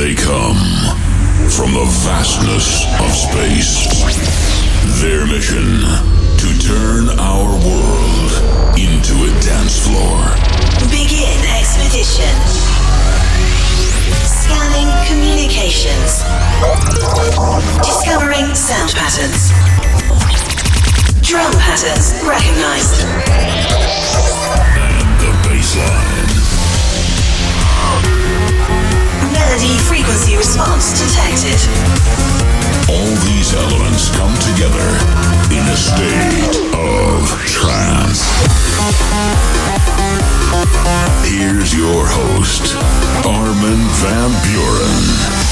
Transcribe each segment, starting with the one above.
They come from the vastness of space. Their mission, to turn our world into a dance floor. Begin expedition. Scanning communications. Discovering sound patterns. Drum patterns recognized. And the bassline. Melody frequency response detected. All these elements come together in a state of trance. Here's your host, Armin van Buuren.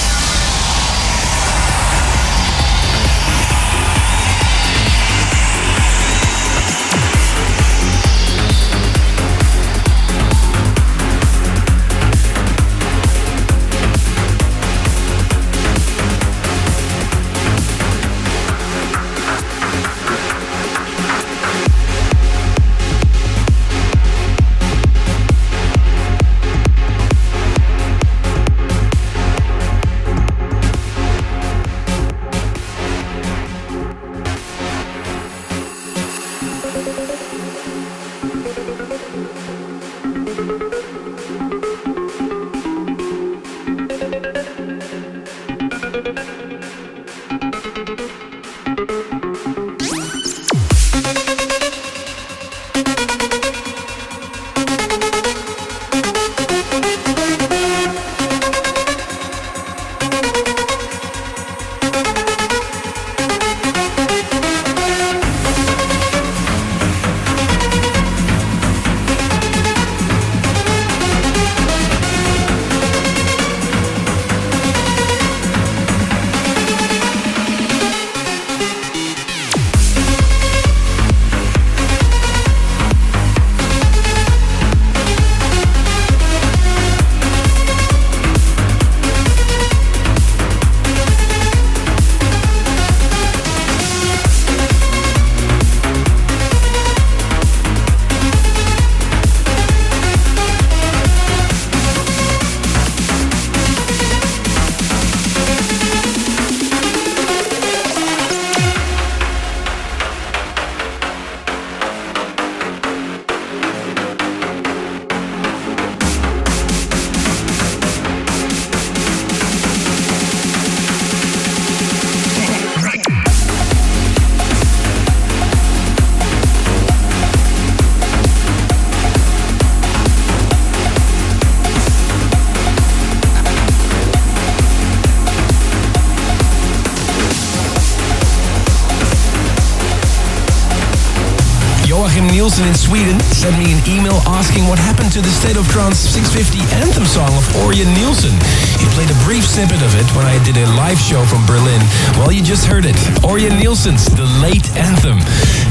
Nilsen in Sweden sent me an email asking what happened to the State of Trance 650 Anthem song of Orjan Nilsen. He played a brief snippet of it when I did a live show from Berlin. Well, you just heard it. Orjan Nilsen's The Late Anthem.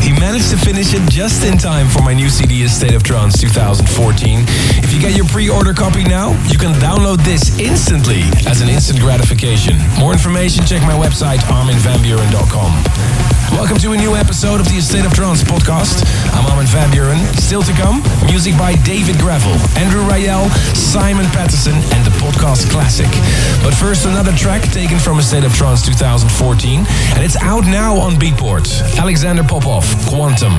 He managed to finish it just in time for my new CD, A State of Trance 2014. If you get your pre-order copy now, you can download this instantly as an instant gratification. More information, check my website, arminvanbuuren.com. Welcome to a new episode of the A State of Trance podcast. I'm Armin van Buuren. Still to come, music by David Gravell, Andrew Rayel, Simon Patterson, and the podcast classic. But first, another track taken from A State of Trance 2014, and it's out now on Beatport. Alexander Popov, Quantum.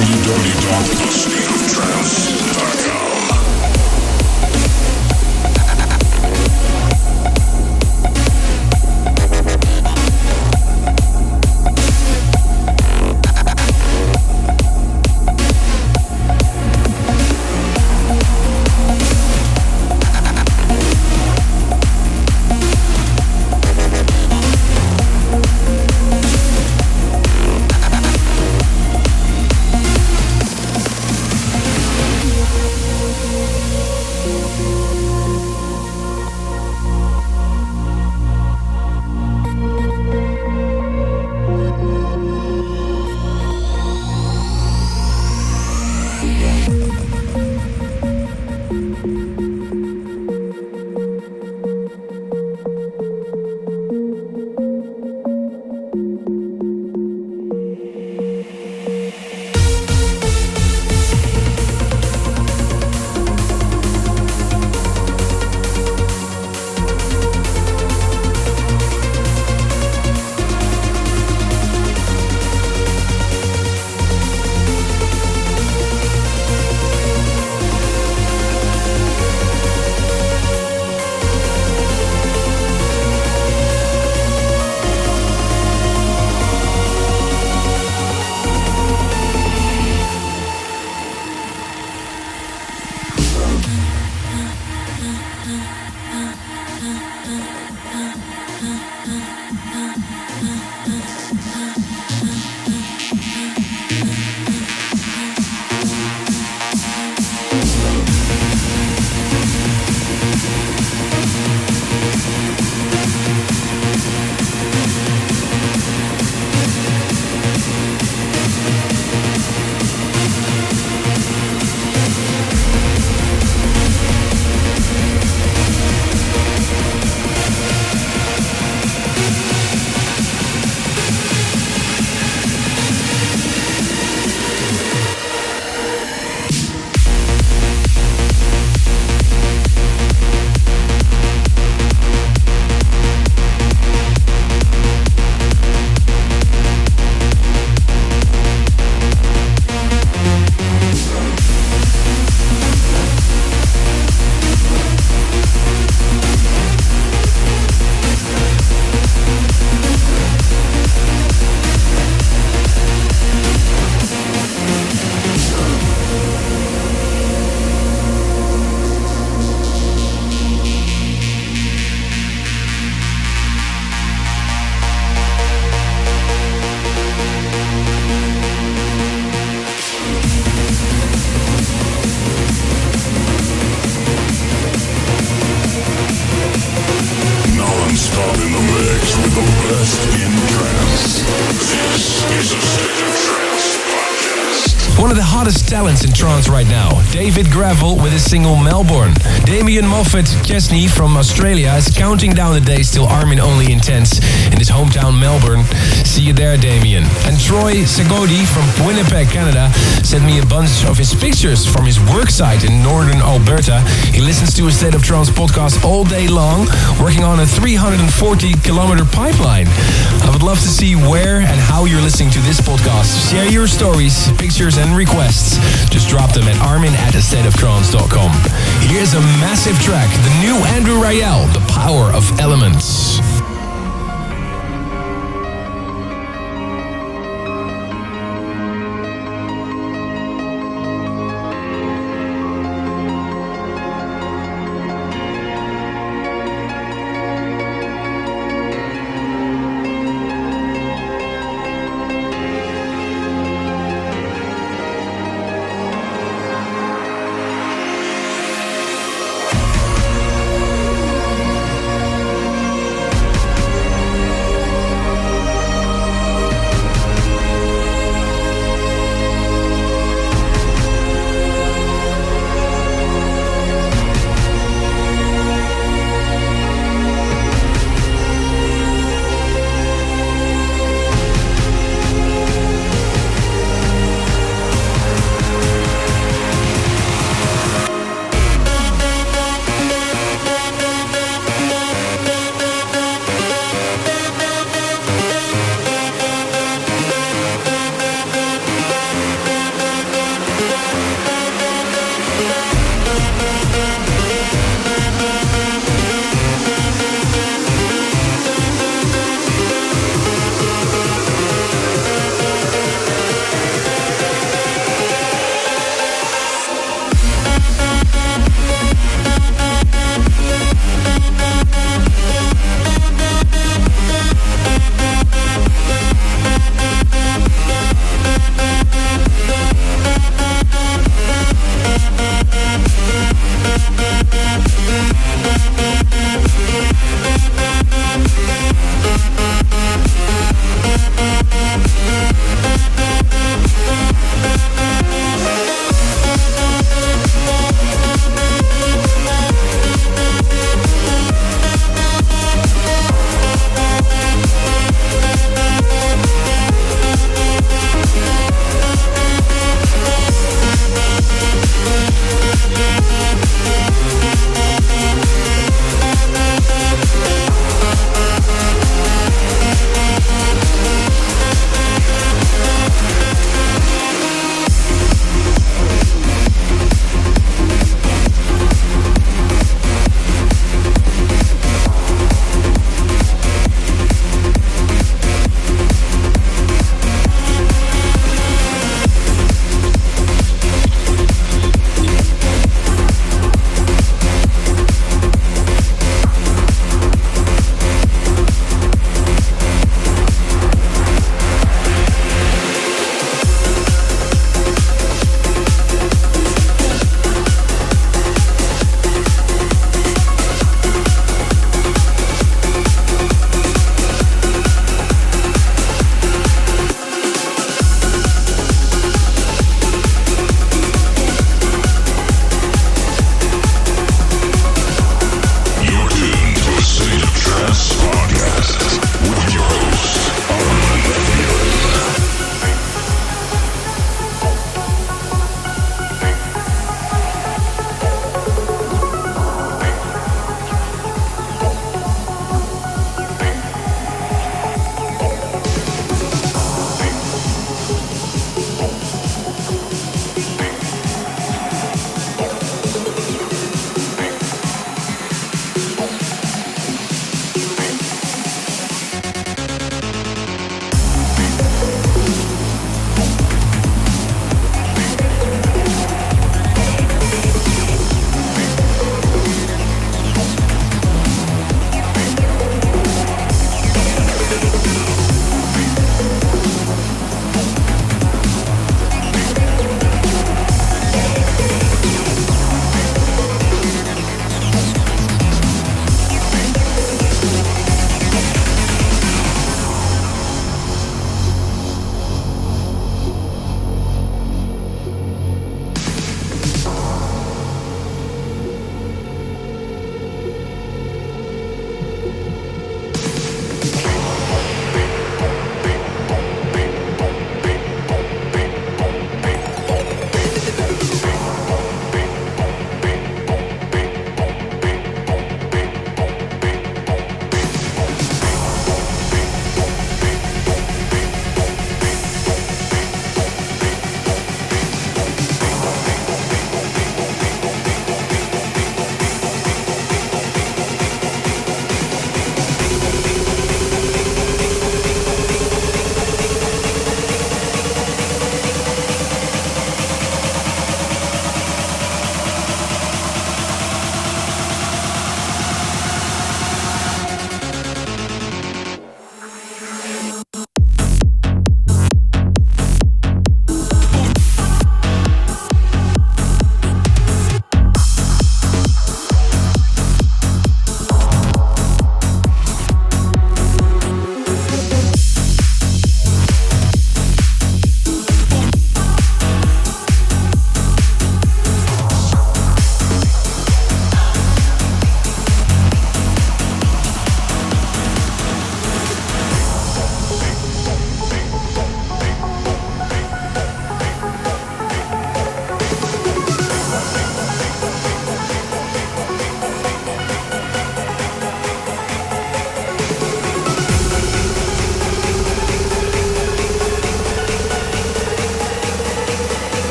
www.astateoftrance.com. One of the hottest talents in trance right now, David Gravell with his single Melbourne. Damien Moffat Chesney from Australia is counting down the days till Armin only intends in his hometown Melbourne. See you there, Damien. And Troy Segodi from Winnipeg, Canada sent me a bunch of his pictures from his work site in northern Alberta. He listens to a State of Trance podcast all day long, working on a 340-kilometer pipeline. I would love to see where and how you're listening to this podcast. Share your stories, pictures and requests. Just drop them at armin@astateoftrance.com. Here's a massive track, the new Andrew Rayel, The Power of Elements.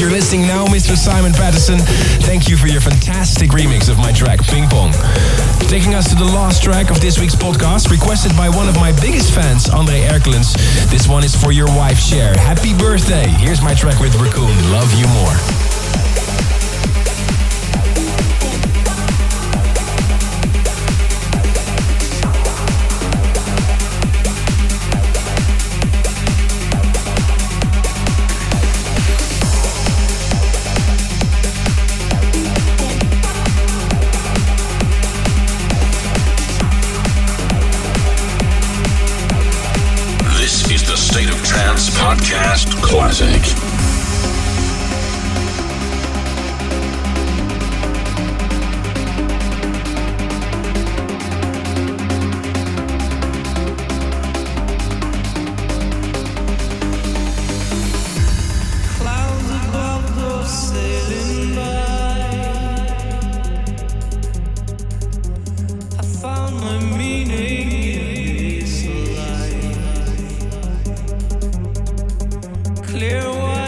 you're listening now, Mr. Simon Patterson. Thank you for your fantastic remix of my track, Ping Pong. Taking us to the last track of this week's podcast, requested by one of my biggest fans, Andre Erkelens. This one is for your wife, Cher. Happy birthday. Here's my track with Racoon, Love You More. State of Trance Podcast Classic. Clear water.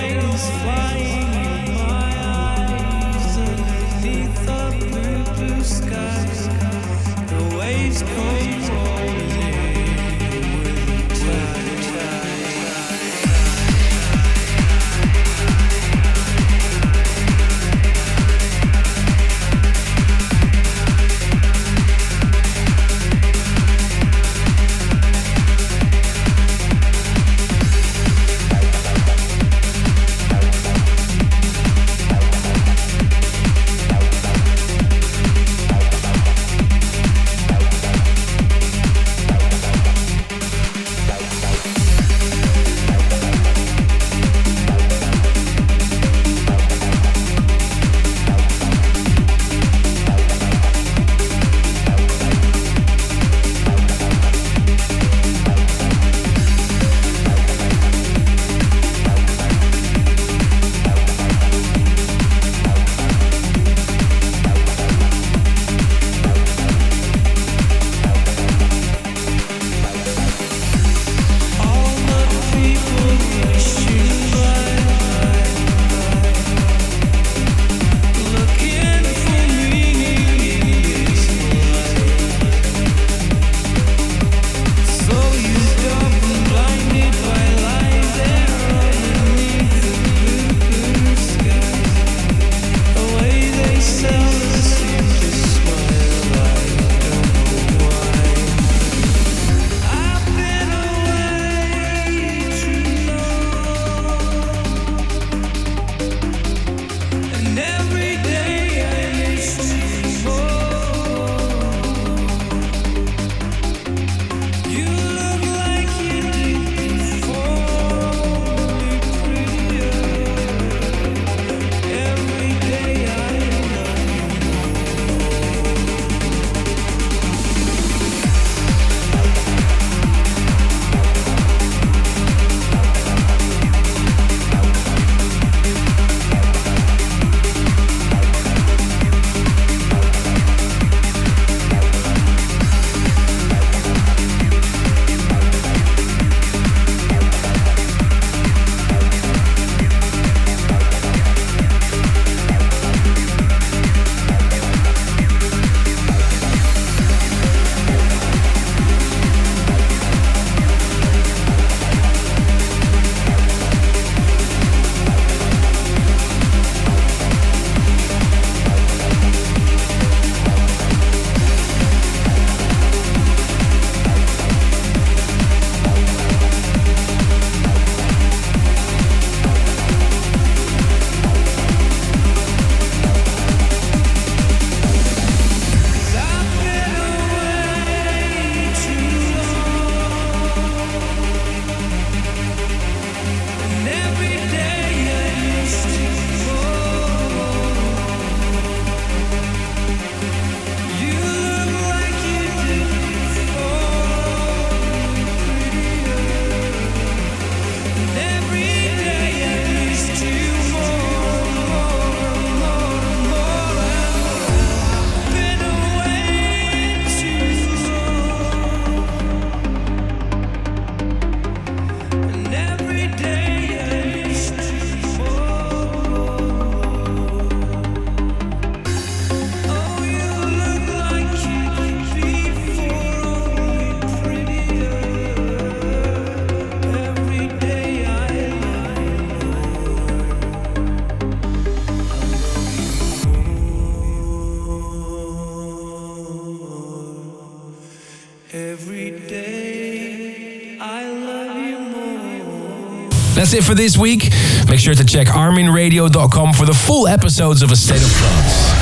That's it for this week. Make sure to check arminradio.com for the full episodes of A State of Trance.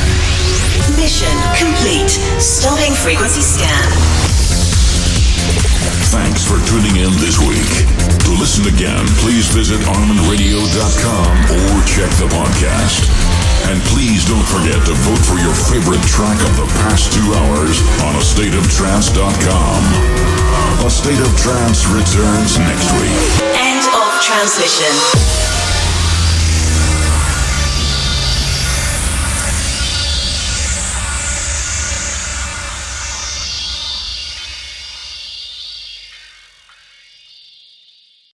Mission complete. Stopping frequency scan. Thanks for tuning in this week. To listen again, please visit arminradio.com or check the podcast. And please don't forget to vote for your favorite track of the past 2 hours on astateoftrance.com. A State of Trance returns next week. End of transmission.